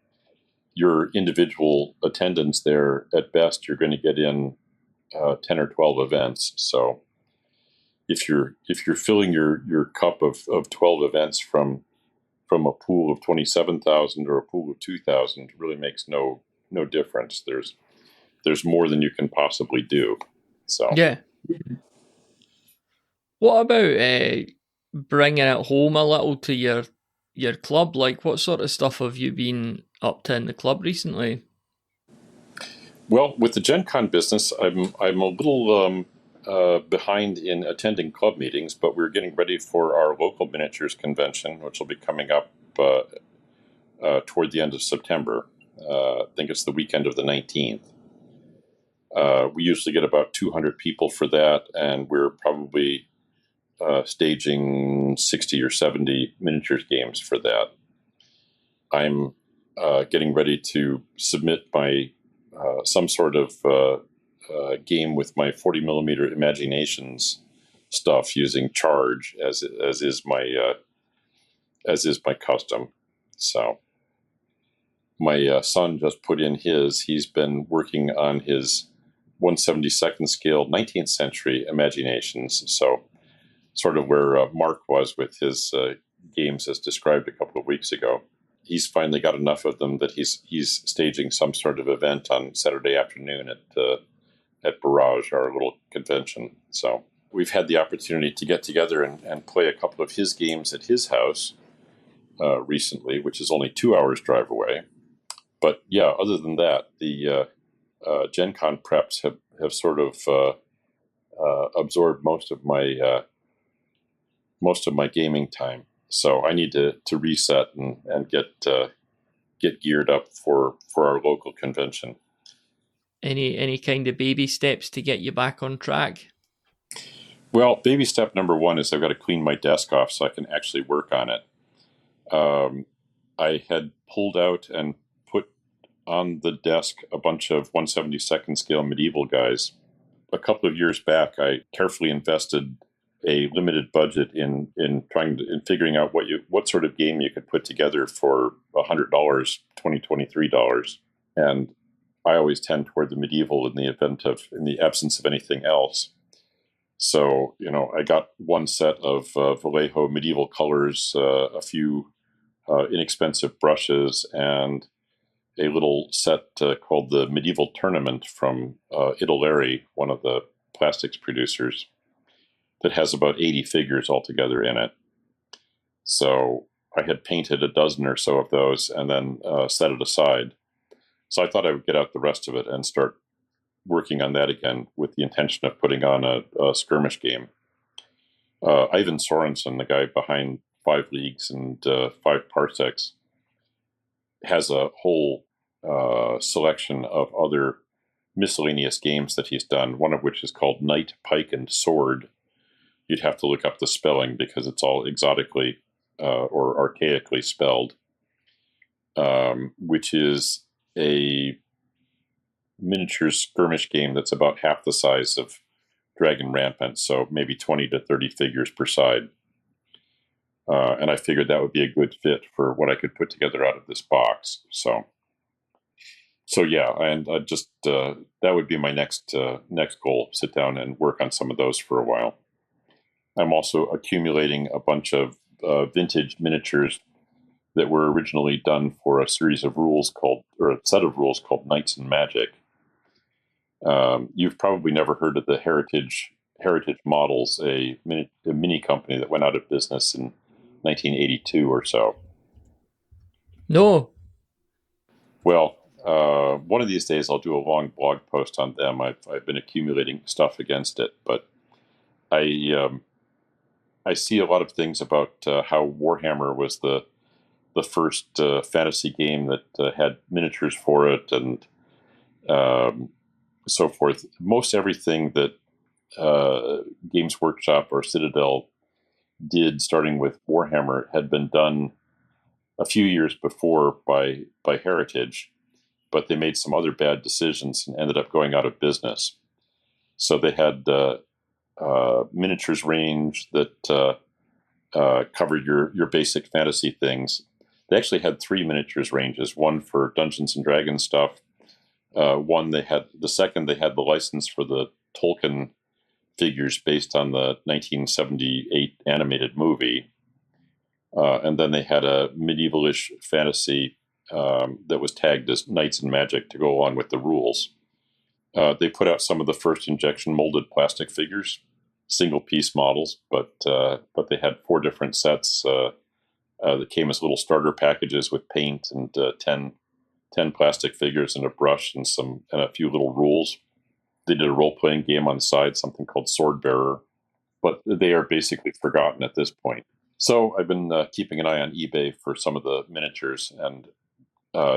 your individual attendance there, at best, you're going to get in 10 or 12 events. So if you're filling your cup of 12 events from a pool of 27,000 or a pool of 2,000, really makes no difference. There's more than you can possibly do. So yeah. What about bringing it home a little to your your club? Like, what sort of stuff have you been up to in the club recently? Well, with the GenCon business, I'm a little behind in attending club meetings, but we're getting ready for our local miniatures convention, which will be coming up toward the end of September. I think it's the weekend of the 19th. We usually get about 200 people for that, and we're probably staging 60 or 70 miniatures games for that. I'm getting ready to submit my some sort of game with my 40 millimeter Imaginations stuff using Charge as is my custom. So my son just put in his. He's been working on his 1/72nd scale 19th century Imaginations. So sort of where Mark was with his games as described a couple of weeks ago. He's finally got enough of them that he's staging some sort of event on Saturday afternoon at Barrage, our little convention. So we've had the opportunity to get together and play a couple of his games at his house recently, which is only 2 hours drive away. But yeah, other than that, the GenCon preps have sort of absorbed most of my gaming time. So I need to reset and get geared up for our local convention. Any kind of baby steps to get you back on track? Well, baby step number one is I've got to clean my desk off so I can actually work on it. I had pulled out and put on the desk a bunch of 1/72nd scale medieval guys. A couple of years back, I carefully invested a limited budget in figuring out what sort of game you could put together for $100, $23, and I always tend toward the medieval in the absence of anything else. So I got one set of Vallejo medieval colors, a few inexpensive brushes, and a little set called the Medieval Tournament from Italeri, one of the plastics producers, that has about 80 figures altogether in it. So I had painted a dozen or so of those and then set it aside. So I thought I would get out the rest of it and start working on that again with the intention of putting on a skirmish game. Ivan Sorensen, the guy behind 5 Leagues and 5 Parsecs, has a whole selection of other miscellaneous games that he's done, one of which is called Knight, Pike, and Sword. You'd have to look up the spelling because it's all exotically or archaically spelled, which is a miniature skirmish game that's about half the size of Dragon Rampant, so maybe 20 to 30 figures per side. And I figured that would be a good fit for what I could put together out of this box. So yeah, and I just that would be my next goal. Sit down and work on some of those for a while. I'm also accumulating a bunch of vintage miniatures that were originally done for a series of rules a set of rules called Knights and Magic. You've probably never heard of the Heritage Models, a mini company that went out of business in 1982 or so. No. Well, one of these days I'll do a long blog post on them. I've been accumulating stuff against it, but I see a lot of things about how Warhammer was the first fantasy game that had miniatures for it and so forth. Most everything that Games Workshop or Citadel did, starting with Warhammer, had been done a few years before by Heritage, but they made some other bad decisions and ended up going out of business. So they had miniatures range that covered your basic fantasy things. They actually had 3 miniatures ranges, one for Dungeons and Dragons stuff. The second they had the license for the Tolkien figures based on the 1978 animated movie. And then they had a medievalish fantasy that was tagged as Knights and Magic to go along with the rules. They put out some of the first injection molded plastic figures, single piece models, but they had 4 different sets that came as little starter packages with paint and 10 plastic figures and a brush and a few little rules. They did a role-playing game on the side, something called Sword Bearer, but they are basically forgotten at this point. So I've been keeping an eye on eBay for some of the miniatures, and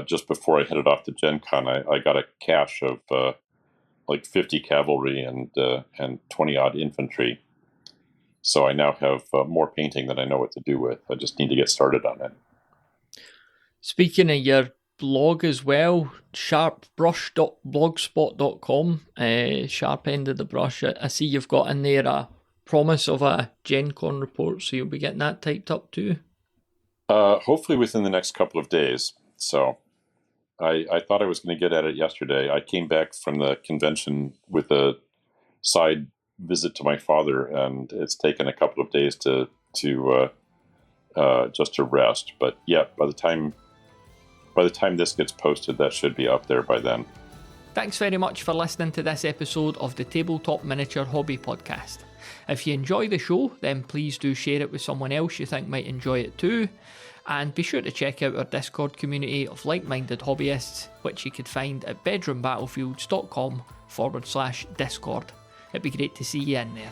just before I headed off to GenCon, I got a cache of like 50 cavalry and 20-odd infantry. So I now have more painting than I know what to do with. I just need to get started on it. Speaking of your blog as well, sharpbrush.blogspot.com, sharp end of the brush. I see you've got in there a promise of a GenCon report, so you'll be getting that typed up too? Hopefully within the next couple of days. So I thought I was going to get at it yesterday. I came back from the convention with a side visit to my father, and it's taken a couple of days to just to rest. But yeah, by the time this gets posted, that should be up there by then. Thanks very much for listening to this episode of the Tabletop Miniature Hobby Podcast. If you enjoy the show, then please do share it with someone else you think might enjoy it too. And be sure to check out our Discord community of like-minded hobbyists, which you could find at bedroombattlefields.com/Discord. It'd be great to see you in there.